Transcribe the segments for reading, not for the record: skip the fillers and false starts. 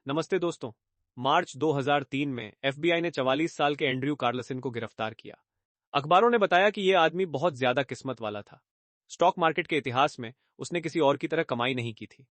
नमस्ते दोस्तों। मार्च 2003 में एफबीआई ने 44 साल के एंड्रयू कार्लसन को गिरफ्तार किया। अखबारों ने बताया कि यह आदमी बहुत ज्यादा किस्मत वाला था। स्टॉक मार्केट के इतिहास में उसने किसी और की तरह कमाई नहीं की थी।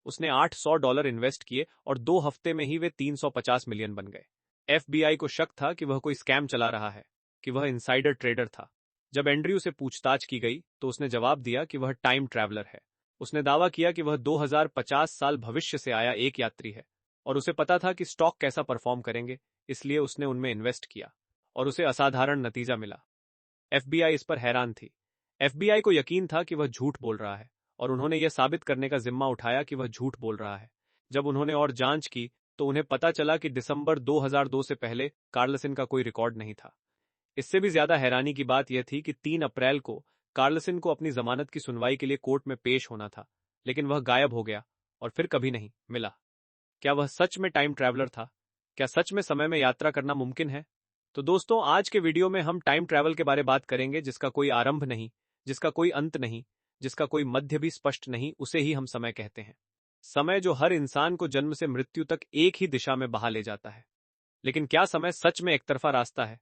उसने $800 इन्वेस्ट किए और 2 हफ्ते में ही वे 350 मिलियन बन गए। एफबीआई को शक था कि वह कोई स्कैम चला रहा है, कि वह इनसाइडर ट्रेडर था। जब एंड्रयू से पूछताछ की गई तो उसने जवाब दिया कि वह टाइम ट्रैवलर है। उसने दावा किया कि वह 2050 साल भविष्य से आया एक यात्री है और उसे पता था कि स्टॉक कैसा परफॉर्म करेंगे, इसलिए उसने उनमें इन्वेस्ट किया और उसे असाधारण नतीजा मिला। एफबीआई इस पर हैरान थी। एफबीआई को यकीन था कि वह झूठ बोल रहा है और उन्होंने यह साबित करने का जिम्मा उठाया कि वह झूठ बोल रहा है। जब उन्होंने और जांच की तो उन्हें पता चला कि दिसंबर 2002 से पहले कार्लसन का कोई रिकॉर्ड नहीं था। इससे भी ज्यादा हैरानी की बात यह थी कि 3 अप्रैल को कार्लसन को अपनी जमानत की सुनवाई के लिए कोर्ट में पेश होना था, लेकिन वह गायब हो गया और फिर कभी नहीं मिला। क्या वह सच में टाइम ट्रैवलर था? क्या सच में समय में यात्रा करना मुमकिन है? तो दोस्तों, आज के वीडियो में हम टाइम ट्रैवल के बारे बात करेंगे, जिसका कोई आरंभ नहीं, जिसका कोई अंत नहीं, जिसका कोई मध्य भी स्पष्ट नहीं, उसे ही हम समय कहते हैं। समय जो हर इंसान को जन्म से मृत्यु तक एक ही दिशा में बहा ले जाता है। लेकिन क्या समय सच में एक तरफा रास्ता है,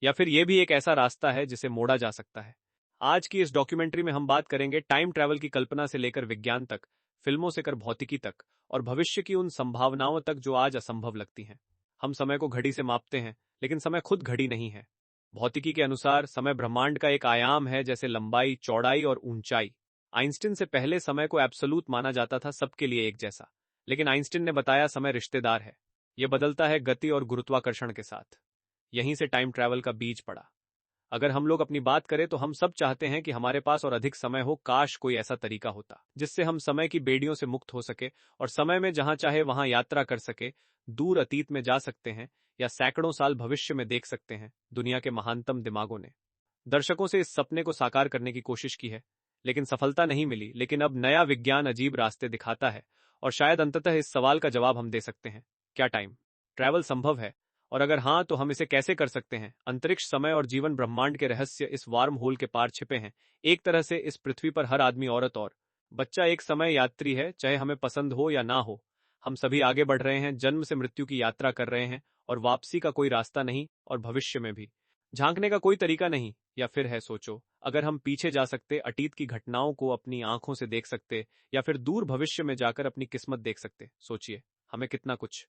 या फिर यह भी एक ऐसा रास्ता है जिसे मोड़ा जा सकता है? आज की इस डॉक्यूमेंट्री में हम बात करेंगे टाइम ट्रैवल की कल्पना से लेकर विज्ञान तक, फिल्मों से कर भौतिकी तक और भविष्य की उन संभावनाओं तक जो आज असंभव लगती हैं। हम समय को घड़ी से मापते हैं, लेकिन समय खुद घड़ी नहीं है। भौतिकी के अनुसार समय ब्रह्मांड का एक आयाम है, जैसे लंबाई, चौड़ाई और ऊंचाई। आइंस्टीन से पहले समय को एब्सोल्यूट माना जाता था, सबके लिए एक जैसा। लेकिन आइंस्टीन ने बताया समय रिश्तेदार है, यह बदलता है गति और गुरुत्वाकर्षण के साथ। यहीं से टाइम ट्रैवल का बीज पड़ा। अगर हम लोग अपनी बात करें तो हम सब चाहते हैं कि हमारे पास और अधिक समय हो। काश कोई ऐसा तरीका होता जिससे हम समय की बेड़ियों से मुक्त हो सके और समय में जहां चाहे वहां यात्रा कर सके। दूर अतीत में जा सकते हैं या सैकड़ों साल भविष्य में देख सकते हैं। दुनिया के महानतम दिमागों ने दर्शकों से इस सपने को साकार करने की कोशिश की है, लेकिन सफलता नहीं मिली। लेकिन अब नया विज्ञान अजीब रास्ते दिखाता है और शायद अंततः इस सवाल का जवाब हम दे सकते हैं, क्या टाइम ट्रैवल संभव है? और अगर हाँ, तो हम इसे कैसे कर सकते हैं? अंतरिक्ष, समय और जीवन ब्रह्मांड के रहस्य इस वार्म होल के पार छिपे हैं। एक तरह से इस पृथ्वी पर हर आदमी, औरत और बच्चा एक समय यात्री है, चाहे हमें पसंद हो या ना हो। हम सभी आगे बढ़ रहे हैं, जन्म से मृत्यु की यात्रा कर रहे हैं और वापसी का कोई रास्ता नहीं और भविष्य में भी झांकने का कोई तरीका नहीं। या फिर है, सोचो, अगर हम पीछे जा सकते, अतीत की घटनाओं को अपनी आंखों से देख सकते, या फिर दूर भविष्य में जाकर अपनी किस्मत देख सकते। सोचिए, हमें कितना कुछ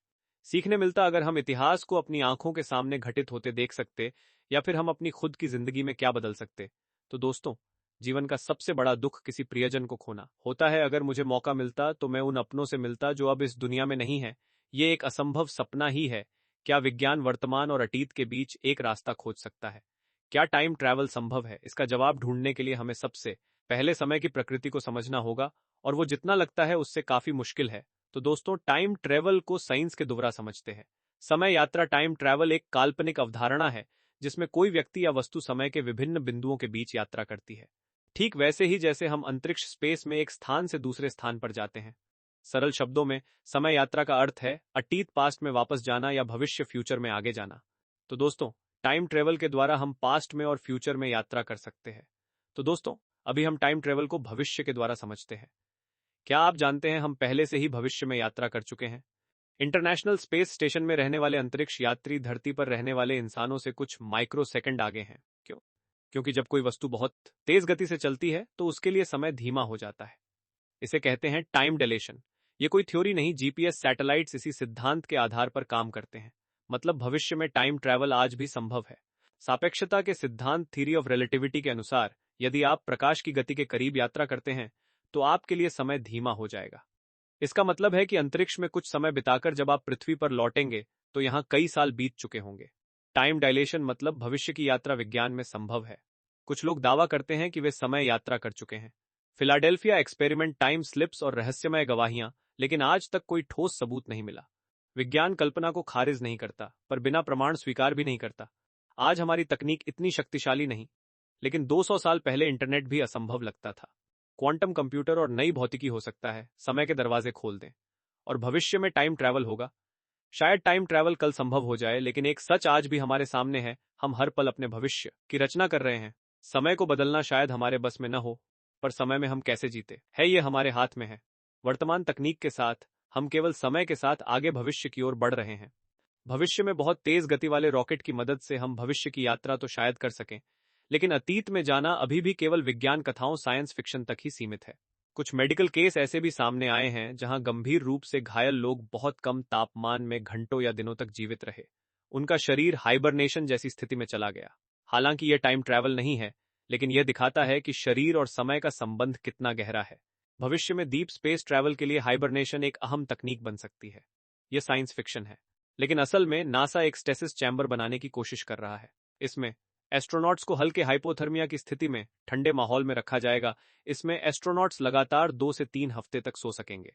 सीखने मिलता अगर हम इतिहास को अपनी आंखों के सामने घटित होते देख सकते, या फिर हम अपनी खुद की जिंदगी में क्या बदल सकते। तो दोस्तों, जीवन का सबसे बड़ा दुख किसी प्रियजन को खोना होता है। अगर मुझे मौका मिलता तो मैं उन अपनों से मिलता जो अब इस दुनिया में नहीं है। ये एक असंभव सपना ही है। क्या विज्ञान वर्तमान और अतीत के बीच एक रास्ता खोज सकता है? क्या टाइम ट्रैवल संभव है? इसका जवाब ढूंढने के लिए हमें सबसे पहले समय की प्रकृति को समझना होगा, और वो जितना लगता है उससे काफी मुश्किल है। तो दोस्तों, टाइम ट्रैवल को साइंस के दोहरा समझते हैं। समय यात्रा, टाइम ट्रैवल एक काल्पनिक अवधारणा है जिसमें कोई व्यक्ति या वस्तु समय के विभिन्न बिंदुओं के बीच यात्रा करती है, ठीक वैसे ही जैसे हम अंतरिक्ष स्पेस में एक स्थान से दूसरे स्थान पर जाते हैं। सरल शब्दों में, समय यात्रा का अर्थ है अतीत पास्ट में वापस जाना या भविष्य फ्यूचर में आगे जाना। तो दोस्तों, टाइम ट्रैवल के द्वारा हम पास्ट में और फ्यूचर में यात्रा कर सकते हैं। तो दोस्तों, अभी हम टाइम ट्रैवल को भविष्य के द्वारा समझते हैं। क्या आप जानते हैं, हम पहले से ही भविष्य में यात्रा कर चुके हैं। इंटरनेशनल स्पेस स्टेशन में रहने वाले अंतरिक्ष यात्री धरती पर रहने वाले इंसानों से कुछ माइक्रो सेकंड आगे हैं। क्यों? क्योंकि जब कोई वस्तु बहुत तेज गति से चलती है तो उसके लिए समय धीमा हो जाता है। इसे कहते हैं टाइम डिलेशन। ये कोई थ्योरी नहीं, जीपीएस सैटेलाइट्स इसी सिद्धांत के आधार पर काम करते हैं। मतलब भविष्य में टाइम ट्रैवल आज भी संभव है। सापेक्षता के सिद्धांत, थ्योरी ऑफ रिलेटिविटी के अनुसार, यदि आप प्रकाश की गति के करीब यात्रा करते हैं तो आपके लिए समय धीमा हो जाएगा। इसका मतलब है कि अंतरिक्ष में कुछ समय बिताकर जब आप पृथ्वी पर लौटेंगे तो यहां कई साल बीत चुके होंगे। टाइम डायलेशन मतलब भविष्य की यात्रा विज्ञान में संभव है। कुछ लोग दावा करते हैं कि वे समय यात्रा कर चुके हैं। फिलाडेल्फिया एक्सपेरिमेंट, टाइम स्लिप्स और रहस्यमय गवाहियां, लेकिन आज तक कोई ठोस सबूत नहीं मिला। विज्ञान कल्पना को खारिज नहीं करता, पर बिना प्रमाण स्वीकार भी नहीं करता। आज हमारी तकनीक इतनी शक्तिशाली नहीं, लेकिन 200 साल पहले इंटरनेट भी असंभव लगता था। क्वांटम कंप्यूटर और नई भौतिकी हो सकता है, समय के दरवाजे खोल दें और भविष्य में टाइम ट्रैवल होगा। शायद टाइम ट्रैवल कल संभव हो जाए, लेकिन एक सच आज भी हमारे सामने है, हम हर पल अपने भविष्य की रचना कर रहे हैं। समय को बदलना शायद हमारे बस में न हो, पर समय में हम कैसे जीते हैं ये हमारे हाथ में है। वर्तमान तकनीक के साथ हम केवल समय के साथ आगे भविष्य की ओर बढ़ रहे हैं। भविष्य में बहुत तेज गति वाले रॉकेट की मदद से हम भविष्य की यात्रा तो शायद कर सकें, लेकिन अतीत में जाना अभी भी केवल विज्ञान कथाओं साइंस फिक्शन तक ही सीमित है। कुछ मेडिकल केस ऐसे भी सामने आए हैं जहां गंभीर रूप से घायल लोग बहुत कम तापमान में घंटों या दिनों तक जीवित रहे। उनका शरीर हाइबरनेशन जैसी स्थिति में चला गया। हालांकि यह टाइम ट्रैवल नहीं है, लेकिन यह दिखाता है कि शरीर और समय का संबंध कितना गहरा है। भविष्य में डीप स्पेस ट्रैवल के लिए हाइबरनेशन एक अहम तकनीक बन सकती है। यह साइंस फिक्शन है, लेकिन असल में नासा एक स्टेसिस चैम्बर बनाने की कोशिश कर रहा है। इसमें एस्ट्रोनॉट्स को हल्के हाइपोथर्मिया की स्थिति में ठंडे माहौल में रखा जाएगा। इसमें एस्ट्रोनॉट्स लगातार 2 से 3 हफ्ते तक सो सकेंगे,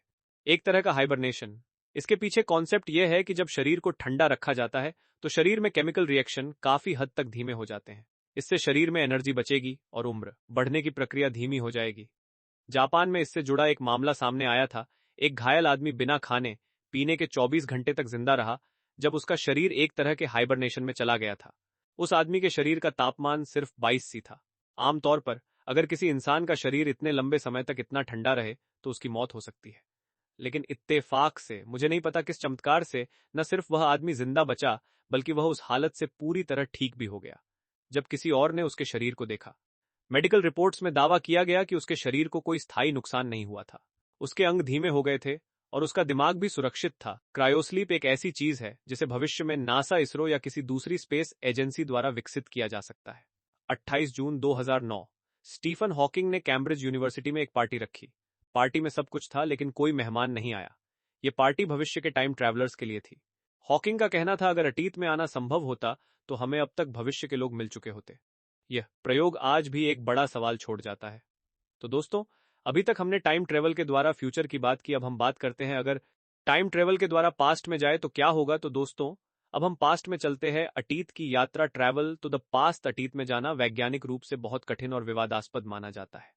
एक तरह का हाइबरनेशन। इसके पीछे कॉन्सेप्ट यह है कि जब शरीर को ठंडा रखा जाता है तो शरीर में केमिकल रिएक्शन काफी हद तक धीमे हो जाते हैं। इससे शरीर में एनर्जी बचेगी और उम्र बढ़ने की प्रक्रिया धीमी हो जाएगी। जापान में इससे जुड़ा एक मामला सामने आया था। एक घायल आदमी बिना खाने पीने के 24 घंटे तक जिंदा रहा, जब उसका शरीर एक तरह के हाइबरनेशन में चला गया था। उस आदमी के शरीर का तापमान सिर्फ 22 था। आमतौर पर अगर किसी इंसान का शरीर इतने लंबे समय तक इतना ठंडा रहे तो उसकी मौत हो सकती है। लेकिन इत्तेफाक से, मुझे नहीं पता किस चमत्कार से, न सिर्फ वह आदमी जिंदा बचा, बल्कि वह उस हालत से पूरी तरह ठीक भी हो गया जब किसी और ने उसके शरीर को देखा। मेडिकल रिपोर्ट्स में दावा किया गया कि उसके शरीर को कोई स्थायी नुकसान नहीं हुआ था। उसके अंग धीमे हो गए थे और उसका दिमाग भी सुरक्षित था। क्रायोस्लीप एक ऐसी चीज है जिसे भविष्य में नासा, इसरो या किसी दूसरी स्पेस एजेंसी द्वारा विकसित किया जा सकता है। 28 जून 2009 स्टीफन हॉकिंग ने कैम्ब्रिज यूनिवर्सिटी में एक पार्टी रखी। पार्टी में सब कुछ था, लेकिन कोई मेहमान नहीं आया। यह पार्टी भविष्य के टाइम ट्रैवलर्स के लिए थी। हॉकिंग का कहना था, अगर अतीत में आना संभव होता तो हमें अब तक भविष्य के लोग मिल चुके होते। यह प्रयोग आज भी एक बड़ा सवाल छोड़ जाता है। तो दोस्तों, अभी तक हमने टाइम ट्रेवल के द्वारा फ्यूचर की बात की। अब हम बात करते हैं, अगर टाइम ट्रेवल के द्वारा पास्ट में जाए तो क्या होगा। तो दोस्तों, अब हम पास्ट में चलते हैं। अतीत की यात्रा, ट्रैवल टू द पास्ट। अतीत में जाना वैज्ञानिक रूप से बहुत कठिन और विवादास्पद माना जाता है।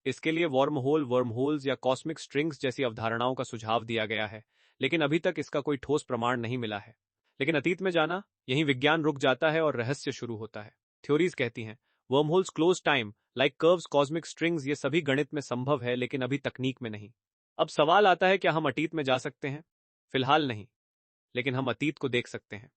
इसके लिए वर्महोल्स या कॉस्मिक स्ट्रिंग्स जैसी अवधारणाओं का सुझाव दिया गया है, लेकिन अभी तक इसका कोई ठोस प्रमाण नहीं मिला है। लेकिन अतीत में जाना, यही विज्ञान रुक जाता है और रहस्य शुरू होता है। थ्योरीज कहती हैं wormholes close time like curves, cosmic strings, ये सभी गणित में संभव है, लेकिन अभी तकनीक में नहीं। अब सवाल आता है, क्या हम अतीत में जा सकते हैं? फिलहाल नहीं, लेकिन हम अतीत को देख सकते हैं।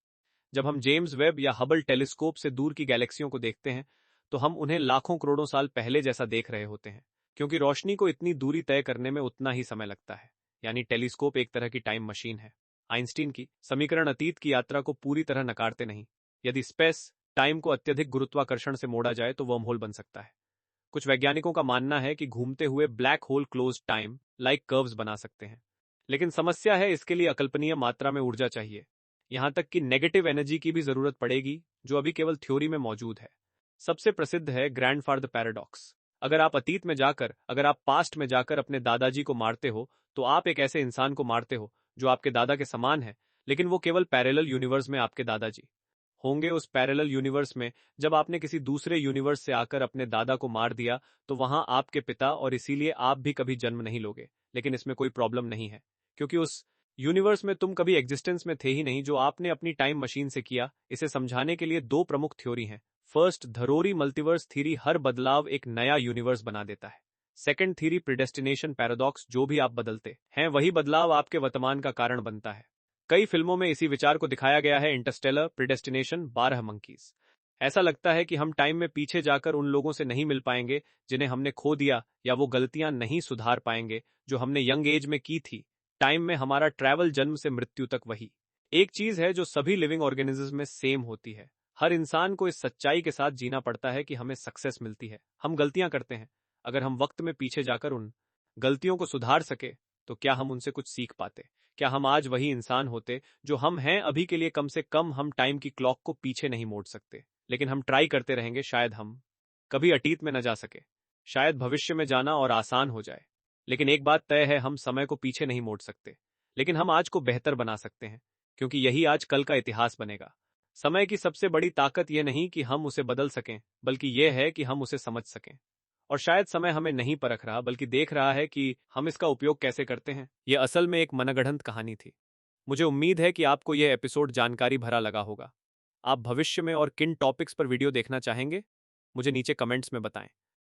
जब हम जेम्स वेब या हबल टेलीस्कोप से दूर की गैलेक्सियों को देखते हैं तो हम उन्हें लाखों करोड़ों साल पहले जैसा देख रहे होते हैं, क्योंकि रोशनी को इतनी दूरी तय करने में उतना ही समय लगता है। यानी टेलीस्कोप एक तरह की टाइम मशीन है। आइंस्टीन की समीकरण अतीत की यात्रा को पूरी तरह नकारते नहीं। यदि स्पेस टाइम को अत्यधिक गुरुत्वाकर्षण से मोड़ा जाए तो वर्महोल बन सकता है। कुछ वैज्ञानिकों का मानना है कि घूमते हुए black hole close time like curves बना सकते हैं, लेकिन समस्या है, इसके लिए अकल्पनीय मात्रा में ऊर्जा चाहिए। यहां तक कि नेगेटिव एनर्जी की भी जरूरत पड़ेगी, जो अभी केवल थ्योरी में मौजूद है। सबसे प्रसिद्ध है ग्रैंडफादर पैराडॉक्स। अगर आप पास्ट में जाकर अपने दादाजी को मारते हो तो आप एक ऐसे इंसान को मारते हो जो आपके दादा के समान है, लेकिन वो केवल पैरेलल यूनिवर्स में आपके दादाजी होंगे। उस पैरेलल यूनिवर्स में जब आपने किसी दूसरे यूनिवर्स से आकर अपने दादा को मार दिया तो वहां आपके पिता, और इसीलिए आप भी कभी जन्म नहीं लोगे। लेकिन इसमें कोई प्रॉब्लम नहीं है, क्योंकि उस यूनिवर्स में तुम कभी एग्जिस्टेंस में थे ही नहीं, जो आपने अपनी टाइम मशीन से किया। इसे समझाने के लिए दो प्रमुख थ्योरी हैं। फर्स्ट, धरोरी मल्टीवर्स थ्योरी, हर बदलाव एक नया यूनिवर्स बना देता है। सेकंड थ्योरी, प्रिडेस्टिनेशन पैराडॉक्स, जो भी आप बदलते हैं वही बदलाव आपके वर्तमान का कारण बनता है। कई फिल्मों में इसी विचार को दिखाया गया है। Interstellar, Predestination, 12 Monkeys. ऐसा लगता है कि हम टाइम में पीछे जाकर उन लोगों से नहीं मिल पाएंगे जिन्हें हमने खो दिया, या वो गलतियां नहीं सुधार पाएंगे जो हमने यंग एज में की थी। टाइम में हमारा ट्रैवल जन्म से मृत्यु तक वही एक चीज है जो सभी लिविंग ऑर्गेनिजम्स में सेम होती है। हर इंसान को इस सच्चाई के साथ जीना पड़ता है कि हमें सक्सेस मिलती है, हम गलतियां करते हैं। अगर हम वक्त में पीछे जाकर उन गलतियों को सुधार सके तो क्या हम उनसे कुछ सीख पाते? क्या हम आज वही इंसान होते जो हम हैं अभी के लिए? कम से कम हम टाइम की क्लॉक को पीछे नहीं मोड़ सकते, लेकिन हम ट्राई करते रहेंगे। शायद हम कभी अतीत में न जा सके, शायद भविष्य में जाना और आसान हो जाए, लेकिन एक बात तय है, हम समय को पीछे नहीं मोड़ सकते, लेकिन हम आज को बेहतर बना सकते हैं, क्योंकि यही आज कल का इतिहास बनेगा। समय की सबसे बड़ी ताकत यह नहीं कि हम उसे बदल सकें, बल्कि यह है कि हम उसे समझ सकें। और शायद समय हमें नहीं परख रहा, बल्कि देख रहा है कि हम इसका उपयोग कैसे करते हैं। यह असल में एक मनगढ़ंत कहानी थी। मुझे उम्मीद है कि आपको यह एपिसोड जानकारी भरा लगा होगा। आप भविष्य में और किन टॉपिक्स पर वीडियो देखना चाहेंगे, मुझे नीचे कमेंट्स में बताएं।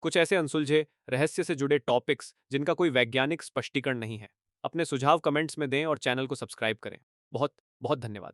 कुछ ऐसे अनसुलझे रहस्य से जुड़े टॉपिक्स जिनका कोई वैज्ञानिक स्पष्टीकरण नहीं है। अपने सुझाव कमेंट्स में दें और चैनल को सब्सक्राइब करें। बहुत बहुत धन्यवाद।